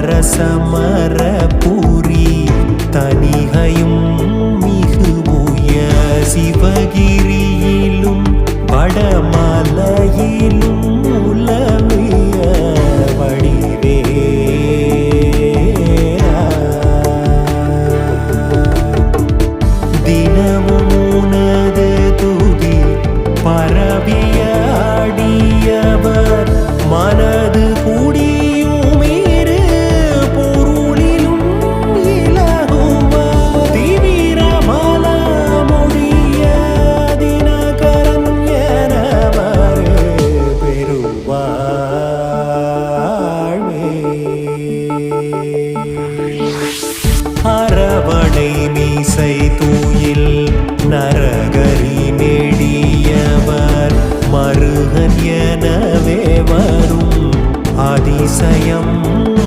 அரசமர பூரி தனிகையும் மிகுவுய சிவகிரியிலும் வடமலையிலும் உலவிய வடிவேலா தினமும் உனது துதி பரவிய அடியவர் மனது கூடியுமீரு பொருளிலும் இலகுவர் தீவிரமல மொழிய தினகரன் எனவர் பெருவாழ்வே அரவணை மீசை தூயில் நரகரி நெடியவர் மருகன் எனவே வரும் அதிசயம்